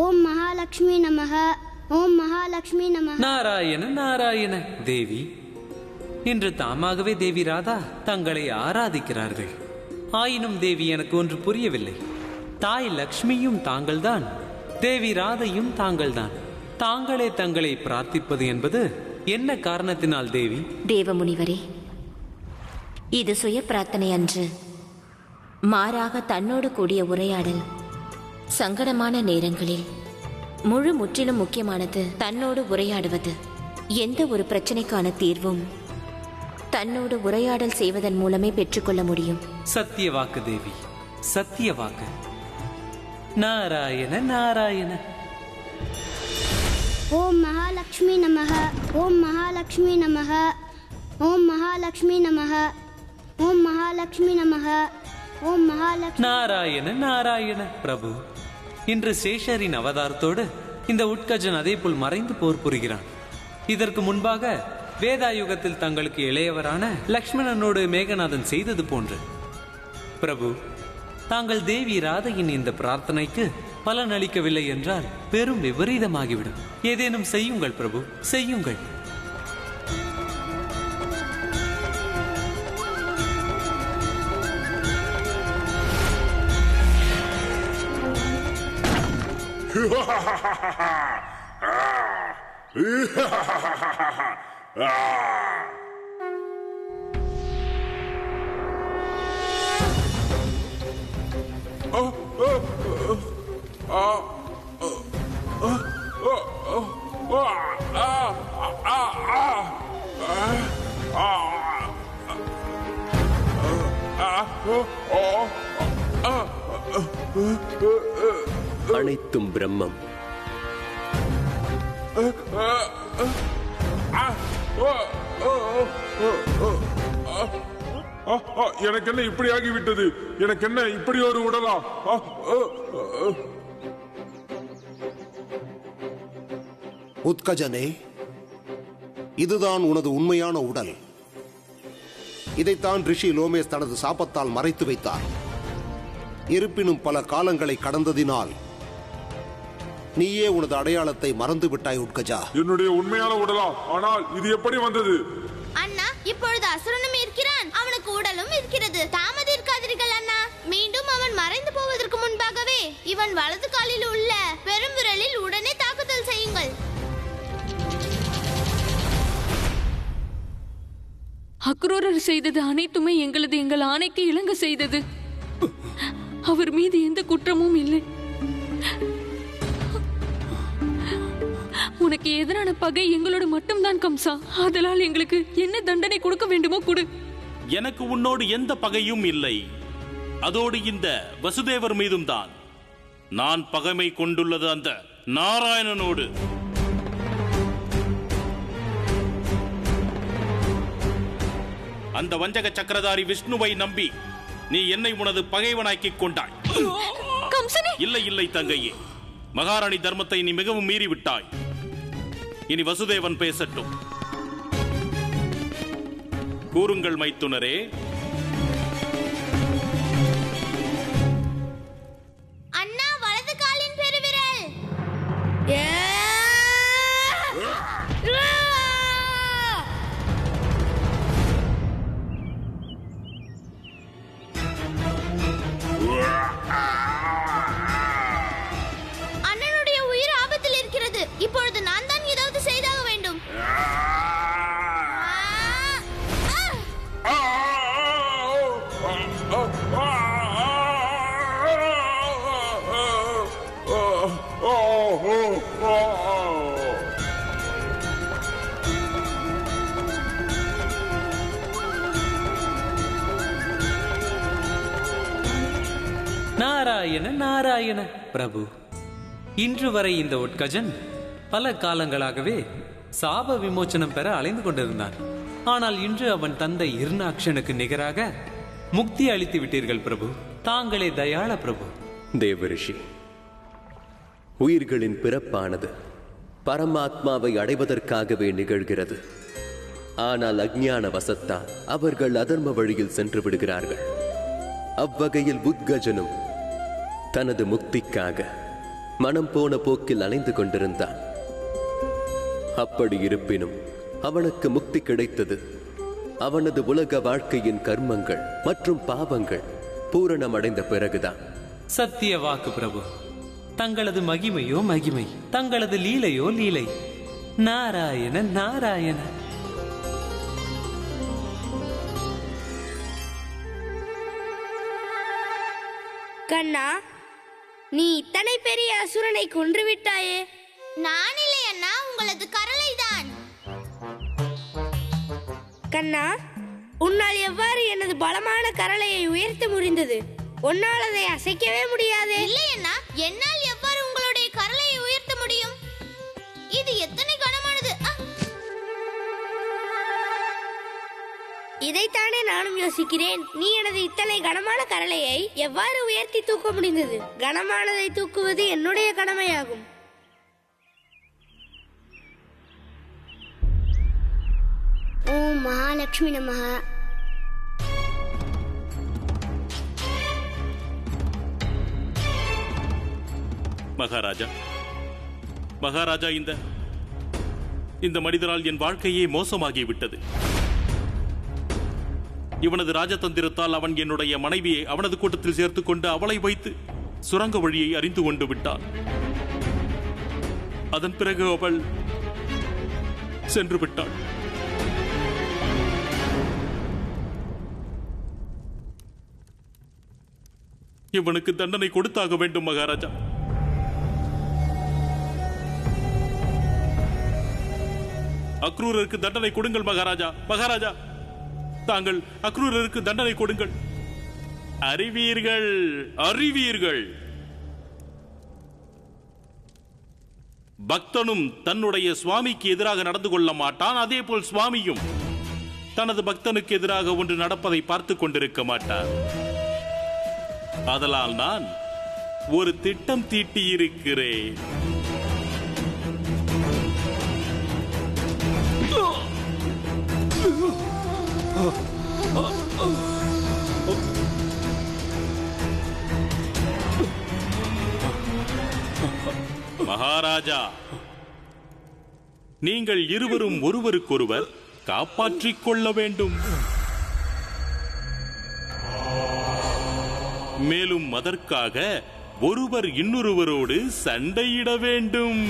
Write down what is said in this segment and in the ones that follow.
ஓம் மகாலட்சுமி நமக. ஓம் மகாலட்சுமி நமக. நாராயண நாராயண. தேவி, இன்று தாமாகவே தேவி ராதா தங்களை ஆராதிக்கிறார்கள். ஆயினும் தேவி, எனக்கு ஒன்று புரியவில்லை. தாய் லக்ஷ்மியும் தாங்கள்தான், தேவி ராதையும் தாங்கள்தான். தாங்களே தங்களை பிரார்த்திப்பது என்பது என்ன காரணத்தினால் தேவி? தேவமுனிவரே, இது சுய பிரார்த்தனை அன்று. மாறாக தன்னோடு கூடிய உரையாடல். சங்கடமான நேரங்களில் முற்றிலும் முக்கியமானது தன்னோடு உரையாடுவது. எந்த ஒரு பிரச்சனைக்கான தீர்வும் தன்னோடு உரையாடல் செய்வதன் மூலமே பெற்றுக்கொள்ள முடியும். சத்திய வாக்கு தேவி, சத்திய வாக்கு. நாராயண நாராயண. ஓம் மகாலட்சுமி நமக. ஓம் மகாலட்சுமி நமக. ஓம் மகாலட்சுமி நமக. ஓம் மகாலட்சுமி நமக. ஓம் மகாலட்சுமி. நாராயண நாராயண. பிரபு, இன்று சேஷரின் அவதாரத்தோடு இந்த உட்கஜன் அதே போல் மறைந்து போர் புரிகிறான். இதற்கு முன்பாக வேதாயுகத்தில் தங்களுக்கு இளையவரான லக்ஷ்மணனோடு மேகநாதன் செய்தது போன்று. பிரபு, தாங்கள் தேவி ராதையின் இந்த பிரார்த்தனைக்கு பலன் அளிக்கவில்லை என்றால் பெரும் விபரீதமாகிவிடும். ஏதேனும் செய்யுங்கள் பிரபு, செய்யுங்கள். அனைத்தும் பிரம்மம். எனக்கு என்ன இப்படி ஆகிவிட்டது? எனக்கு என்ன இப்படி ஒரு உடலா? உத்கஜனே, இதுதான் உனது உண்மையான உடல். இதைத்தான் ரிஷி லோமேஷ் தனது சாபத்தால் மறைத்து வைத்தார். இருப்பினும் பல காலங்களை கடந்ததினால் நீயே உனது அடையாளத்தை மறந்து விட்டாய் உட்கஜா. என்னுடைய உண்மையான உடலா? ஆனால் இது எப்படி வந்தது? அண்ணா, இப்பொழுது அசுரனும் இருக்கிறான், அவனுக்கு உடலும் இருக்கிறது. தாமதிக்காதீர்கள் அண்ணா. மீண்டும் அவன் மறைந்து போவதற்கு முன்பாகவே இவன் வலது காலில் உள்ள பெரும் விரலில் உடனே தாக்குதல் செய்யுங்கள். அக்ரூரர் செய்தது அனைத்துமே எங்கள் ஆணைக்கு இணங்க செய்தது. அவர் மீது எந்த குற்றமும் இல்லை. உனக்கு எதிரான பகை எங்களோடு மட்டும்தான் கம்சா. அதனால் எங்களுக்கு என்ன தண்டனை கொடுக்க வேண்டுமோ கொடு. எனக்கு உன்னோடு எந்த பகையும் இல்லை. அதோடு இந்த வசுதேவர் மீதும் தான். நான் பகைமை கொண்டுள்ளது அந்த நாராயணனோடு. அந்த வஞ்சக சக்கரதாரி விஷ்ணுவை நம்பி நீ என்னை உனது பகைவனாக்கிக் கொண்டாய். இல்லை இல்லை தங்கையே, மகாராணி தர்மத்தை நீ மிகவும் மீறிவிட்டாய். இனி வசுதேவன் பேசட்டும். கூறுங்கள் மைத்துனரே. அண்ணா, வலது காலின் பெருவிரல். அண்ணனுடைய உயிர் ஆபத்தில் இருக்கிறது. இப்பொழுது நான் தான் ஏதாவது செய்தாக வேண்டும். நாராயண நாராயண. பிரபு, இன்று வரை இந்த உட்கஜன் பல காலங்களாகவே சாப விமோச்சனம் பெற அலைந்து கொண்டிருந்தான். ஆனால் இன்று அவன் தந்தை இருநாக்ஷனுக்கு நிகராக முக்தி அளித்து விட்டீர்கள் பிரபு. தாங்களே தயாள பிரபு. தேவரிஷி, உயிர்களின் பிறப்பானது பரமாத்மாவை அடைவதற்காகவே நிகழ்கிறது. ஆனால் அஞ்ஞான வசத்தால் அவர்கள் அதர்ம வழியில் சென்று விடுகிறார்கள். அவ்வகையில் உத்கஜனும் தனது முக்திக்காக மனம் போன போக்கில் அலைந்து கொண்டிருந்தான். அப்படி இருப்பினும் அவனுக்கு முக்தி கிடைத்தது. அவனது உலக வாழ்க்கையின் கர்மங்கள் மற்றும் பாவங்கள் பூரணமடைந்த பிறகுதான். சத்திய வாக்கு பிரபு. தங்களது மகிமையோ மகிமை, தங்களது லீலையோ லீலை. நாராயண நாராயண. கண்ணா, நீ இத்தனை பெரிய அசுரனை கொன்றுவிட்டாயே. நான் இல்லை அண்ணா, உங்களது கரளைதான். கண்ணா, உன்னால் எவ்வாறு எனது பலமான கரளையை உயர்த்த முடிந்தது? உன்னால் அதை அசைக்கவே முடியாது. இல்லை அண்ணா, என்னால் எவ்வாறு உங்களுடைய கரளையை உயர்த்த முடியும்? இது எத்தனை கனமானது! இதைத்தானே நானும் யோசிக்கிறேன். நீ எனது இத்தனை கனமான கரளையை எவ்வாறு உயர்த்தி தூக்க முடிந்தது? கனமானதை தூக்குவது என்னுடைய கடமையாகும். ஓம் மகாலட்சுமி நமஹ. மகாராஜா, மகாராஜா, இந்த மனிதரால் என் வாழ்க்கையே மோசமாகிவிட்டது. இவனது ராஜதந்திரத்தால் அவன் என்னுடைய மனைவியை அவனது கூட்டத்தில் சேர்த்துக் கொண்டு அவளை வைத்து சுரங்க வழியை அறிந்து கொண்டு விட்டான். அதன் பிறகு அவள் சென்று விட்டாள். இவனுக்கு தண்டனை கொடுத்தாக வேண்டும் மகாராஜா. அக்ரூரருக்கு தண்டனை கொடுங்கள் மகாராஜா. மகாராஜா, தாங்கள் அக்ரூரருக்கு தண்டனை கொடுங்கள். அறிவீர்கள், அறிவீர்கள். பக்தனும் தன்னுடைய சுவாமிக்கு எதிராக நடந்து கொள்ள மாட்டான். அதே போல் சுவாமியும் தனது பக்தனுக்கு எதிராக ஒன்று நடப்பதை பார்த்துக் கொண்டிருக்க மாட்டார். அதனால் நான் ஒரு திட்டம் தீட்டியிருக்கிறேன். மகாராஜா, நீங்கள் இருவரும் ஒருவருக்கொருவர் காப்பாற்றிக் கொள்ள வேண்டும். மேலும் அதற்காக ஒருவர் இன்னொருவரோடு சண்டையிட வேண்டும்.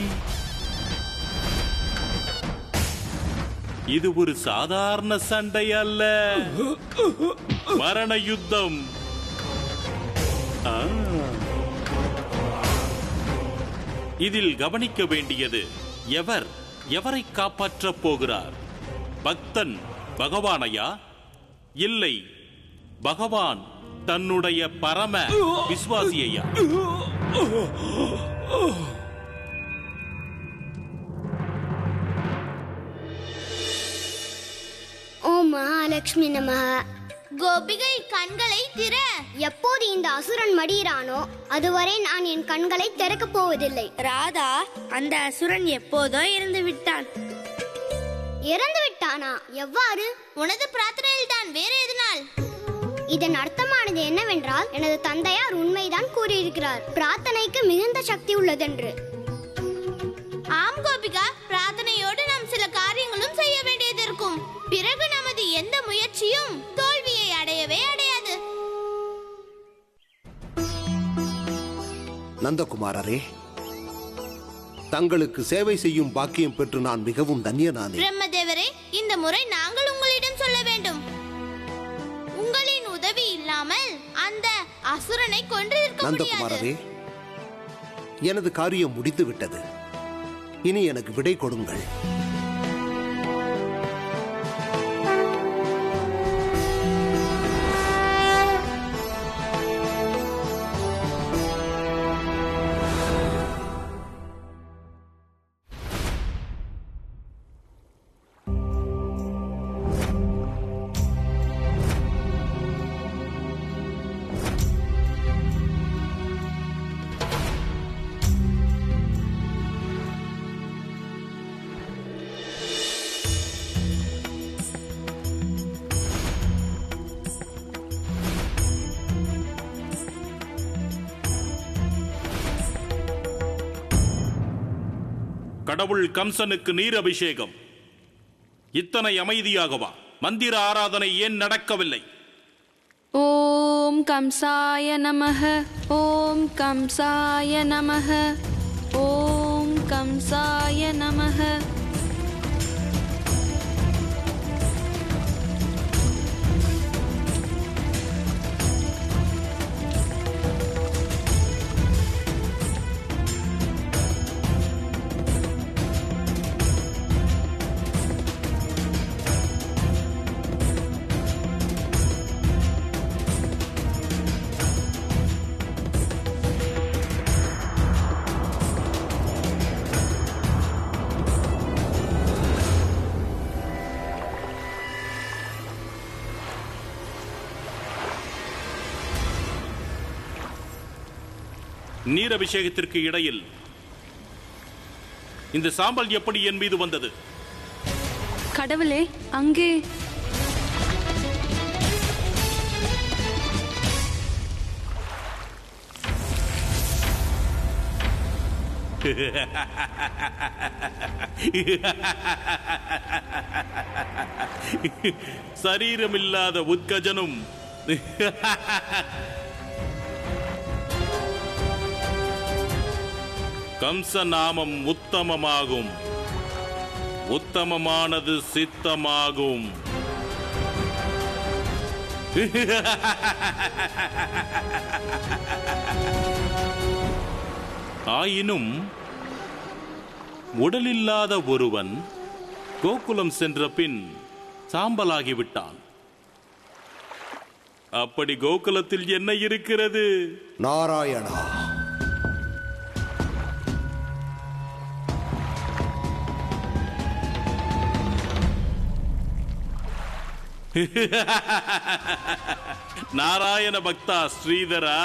இது ஒரு சாதாரண சண்டை அல்ல, மரண யுத்தம். இதில் கவனிக்க வேண்டியது, எவரை காப்பாற்றப் போகிறார்? பக்தன் பகவானையா, இல்லை பகவான் தன்னுடைய பரம விசுவாசியையா? ஓம் மகாலட்சுமி நமஹ. கோபிகை, கண்களை திற. எப்போது இந்த அசுரன் மடியிறானோ அதுவரை நான் என் கண்களை திறக்கப் போவதில்லை. ராதா, அந்த அசுரன் எப்போதோ இறந்து விட்டான். இறந்து விட்டானா? எவ்வாறு? உனது பிரார்த்தனையில் தான், வேறு எதனால்? இதன் அர்த்தமானது என்னவென்றால், எனது தந்தையார் உண்மைதான் கூறியிருக்கிறார், பிரார்த்தனைக்கு மிகுந்த சக்தி உள்ளதென்று. ஆம் கோபிகா, பிரார்த்தனையோடு நாம் சில காரியங்களும் செய்ய வேண்டியது இருக்கும். பிறகு நமது எந்த முயற்சியும் தோல்வியை அடையவே அடையாது. நந்தகுமாரரே, தங்களுக்கு சேவை செய்யும் பாக்கியம் பெற்று நான் மிகவும் தன்யனானே. பிரம்மதேவரே, இந்த முறை நாங்கள் உங்களிடம் சொல்ல வேண்டும். உங்களின் உதவி இல்லாமல் அந்த அசுரனை கொன்றிருக்க முடியாது. நந்தகுமாரரே, எனது காரியம் முடித்து விட்டது. இனி எனக்கு விடை கொடுங்கள். கடவுள் கம்சனுக்கு நீர் அபிஷேகம். இத்தனை அமைதியாகவா? மந்திர ஆராதனை ஏன் நடக்கவில்லை? ஓம் கம்சாய நமஹ, ஓம் கம்சாய நமஹ, ஓம் கம்சாய நமஹ. நீர் அபிஷேகத்திற்கு இடையில் இந்த சாம்பல் எப்படி என் மீது வந்தது? கடவுளே, அங்கே சரீரமில்லாத உத்கஜனும் கம்ச நாமம் உத்தமமாகும், உத்தமமானது சித்தமாகும். ஆயினும் உடலில்லாத ஒருவன் கோகுலம் சென்ற பின் சாம்பலாகிவிட்டான். அப்படி கோகுலத்தில் என்ன இருக்கிறது? நாராயணா, நாராயண பக்தா ஸ்ரீதரா.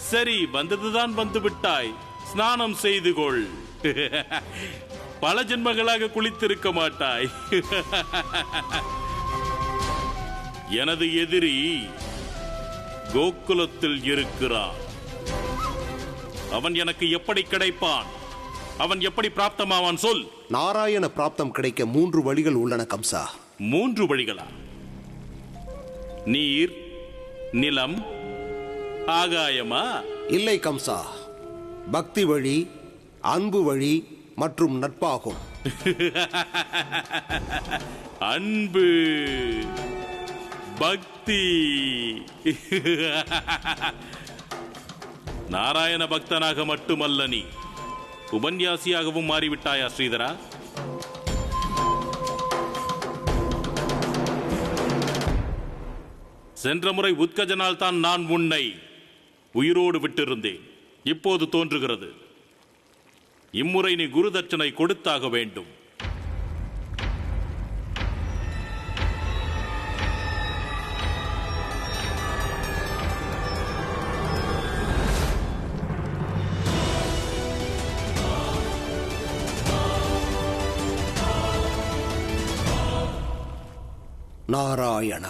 சரி, வந்ததுதான் வந்து விட்டாய். ஸ்நானம் செய்து கொள். பல ஜென்மங்களாக குளித்திருக்க மாட்டாய். எனது எதிரி கோகுலத்தில் இருக்கிறான். அவன் எனக்கு எப்படி கிடைப்பான்? அவன் எப்படி பிராப்தமாவான்? சொல். நாராயண பிராப்தம் கிடைக்க 3 வழிகள் உள்ளன கம்சா. 3 வழிகளா? நீர், நிலம், ஆகாயமா? இல்லை கம்சா, பக்தி வழி, அன்பு வழி மற்றும் நட்பாகும். அன்பு, பக்தி. நாராயண பக்தனாக மட்டுமல்ல, நீ உபன்யாசியாகவும் மாறிவிட்டாயா ஸ்ரீதரா? சென்ற முறை உத்கஜனால் தான் நான் உன்னை உயிரோடு விட்டிருந்தேன். இப்போது தோன்றுகிறது, இம்முறை நீ குரு தட்சணை கொடுத்தாக வேண்டும். நாராயண,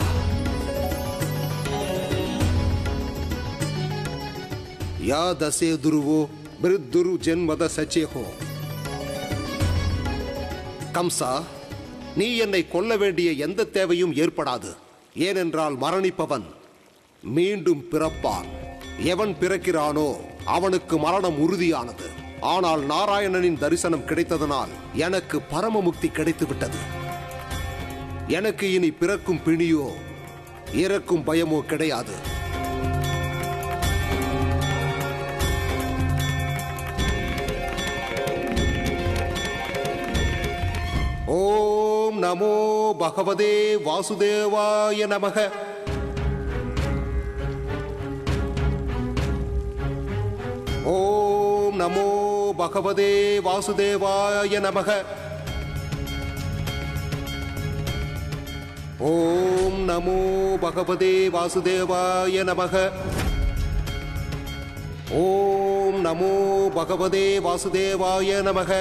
யா தசே துருவோ பிருத்துரு ஜென்மத சச்சேகோ. கம்சா, நீ என்னை கொல்ல வேண்டிய எந்த தேவையும் ஏற்படாது. ஏனென்றால் மரணிப்பவன் மீண்டும் பிறப்பான். எவன் பிறக்கிறானோ அவனுக்கு மரணம் உறுதியானது. ஆனால் நாராயணனின் தரிசனம் கிடைத்ததனால் எனக்கு பரமமுக்தி கிடைத்துவிட்டது. எனக்கு இனி பிறக்கும் பிணியோ இறக்கும் பயமோ கிடையாது. ஓம் நமோ பகவதே வாசுதேவாய நமக. ஓம் நமோ பகவதே வாசுதேவாய நமக. ஓம் நமோ பகவதே வாசுதேவாய நமக. ஓம் நமோ பகவதே வாசுதேவாய நமக.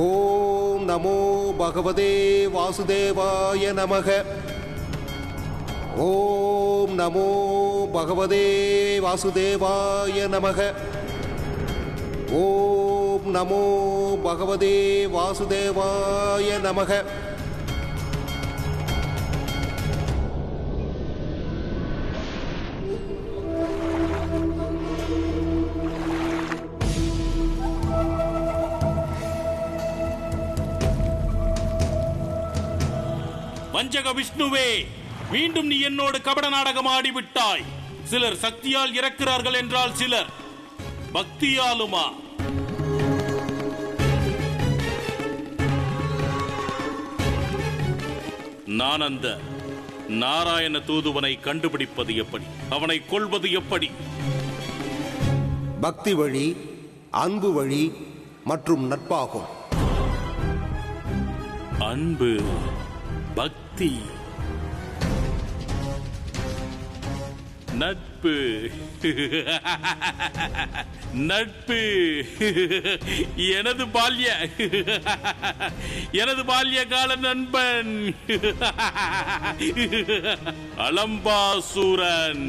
ஓம் நமோ பகவதே வாசுதேவாய நமக. ஓம் நமோ பகவதே வாசுதேவாய நமக. ஓம் நமோ பகவதே வாசுதேவாய நமக. வஞ்சக விஷ்ணுவே, மீண்டும் நீ என்னோடு கபட நாடகம் ஆடிவிட்டாய். சிலர் சக்தியால் இறக்கிறார்கள் என்றால் சிலர் பக்தியாலுமா? நான் அந்த நாராயண தூதுவனை கண்டுபிடிப்பது எப்படி? அவனை கொல்வது எப்படி? பக்தி வழி, அன்பு வழி மற்றும் நட்பாகும். அன்பு, பக்தி, நட்பு. நட்பு எனது பால்ய கால நண்பன் அலம்பாசூரன்.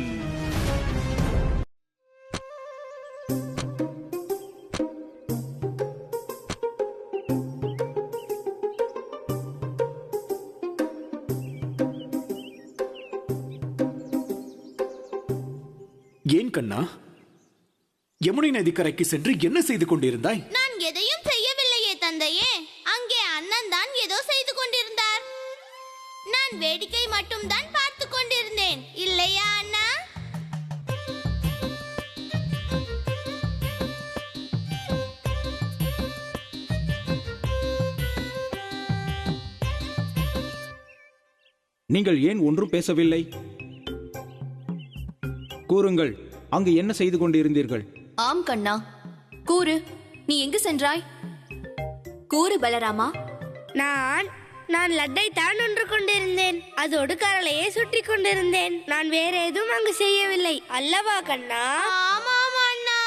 ஏன் கண்ணா, யமுனை நதிக்கரைக்கு சென்று என்ன செய்து கொண்டிருந்தாய்? நான் எதையும் செய்யவில்லையே தந்தையே. அங்கே அண்ணன் தான் ஏதோ செய்து கொண்டிருந்தார். நான் வேடிக்கை மட்டும் தான் பார்த்து கொண்டிருந்தேன். இல்லையா அண்ணா? நீங்கள் ஏன் ஒன்றும் பேசவில்லை? கூறுங்கள், அங்கு என்ன செய்து கொண்டிருந்தீர்கள்? ஆம் கண்ணா, கூறு, நீ எங்கு சென்றாய்? கூறு பலராமா. நான் லட்டை தான் ஒன்று கொண்டிருந்தேன். அதோடு கரளையை சுற்றி கொண்டிருந்தேன். நான் வேற எதுவும் அங்கு செய்யவில்லை அல்லவா கண்ணா? ஆமாம் அண்ணா.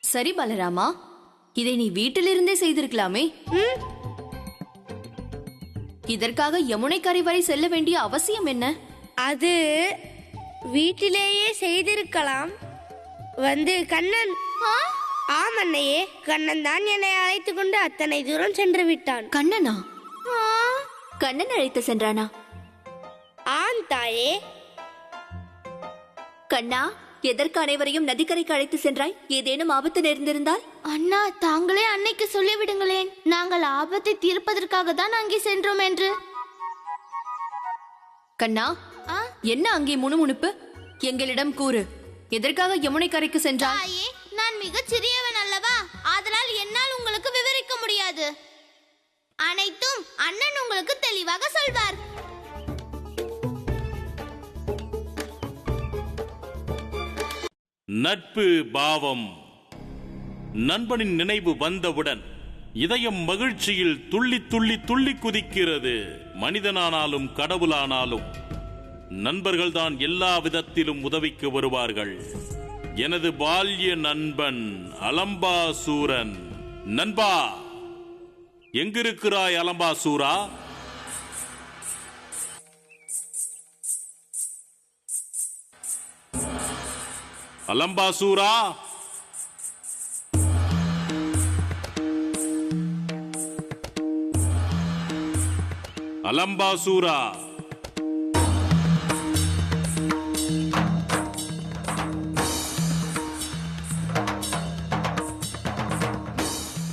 சரி பலராமா, இதை நீ வீட்டிலிருந்தே செய்திருக்கலாமே. இதற்காக யமுனை கரை வரை செல்ல வேண்டிய அவசியம் என்ன? அது வீட்டிலேயே செய்திருக்கலாம். கண்ணன். ஆம் அண்ணையே, கண்ணன் தான் என்னை அழைத்து கொண்டு அத்தனை தூரம் சென்று விட்டான். கண்ணனா? கண்ணன் அழைத்து சென்றானா? ஆம் தாயே. கண்ணா, எதற்கு அனைவரையும் நதிக்கரைக்கு அழைத்து சென்றாய்? ஏதேனும் ஆபத்து நேர்ந்திருந்தால்? அண்ணா, தாங்களே அன்னைக்கு சொல்லிவிடுங்களேன். நாங்கள் ஆபத்தை தீர்ப்பதற்காக தான் அங்கே சென்றோம் என்று. கண்ணா, என்ன அங்கே முணுமுணுப்பு? எங்களிடம் கூறு, எதற்காக யமுனை கரைக்கு சென்றாய்? தாயே, நான் மிகச் சிறியவன் அல்லவா? ஆதலால் என்னால் உங்களுக்கு விவரிக்க முடியாது. அனைத்தும் அண்ணன் உங்களுக்கு தெளிவாக சொல்வார். நட்பு பாவம். நண்பனின் நினைவு வந்தவுடன் இதயம் மகிழ்ச்சியில் துள்ளி துள்ளி துள்ளி குதிக்கிறது. மனிதனானாலும் கடவுளானாலும் நண்பர்கள்தான் எல்லா விதத்திலும் உதவிக்கு வருவார்கள். எனது பால்ய நண்பன் அலம்பாசூரன். நண்பா, எங்கிருக்கிறாய் அலம்பாசூரா? அலம்பாசூரா, அலம்பாசூரா,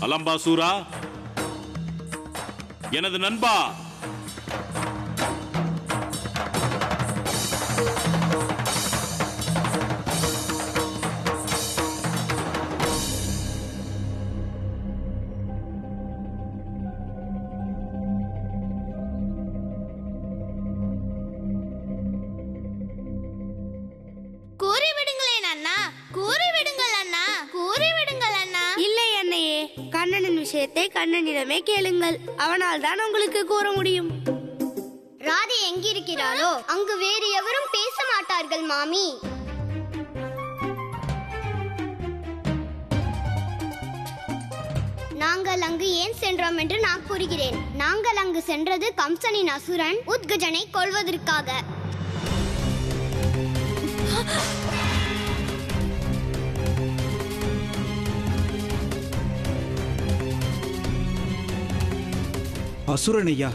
அலம்பாசூரா, எனது நண்பா. கூறிவிடுங்களேன் அண்ணா, கூறிவிடுங்கள் அண்ணா, கூறிவிடுங்கள் அண்ணா. இல்லை அண்ணையே, கண்ணனின் விஷயத்தை கண்ணனிடமே கேளுங்கள். அவனால் தான் உங்களுக்கு கூற முடியும். ராதை எங்கிருக்கிறாளோ அங்கு வேறு எவரும் பேச மாட்டார்கள் மாமி. நாங்கள் அங்கு ஏன் சென்றோம் என்று நான் கூறுகிறேன். நாங்கள் அங்கு சென்றது கம்சனின் அசுரன் உத்கஜனை கொல்வதற்காக. அசுரனையா?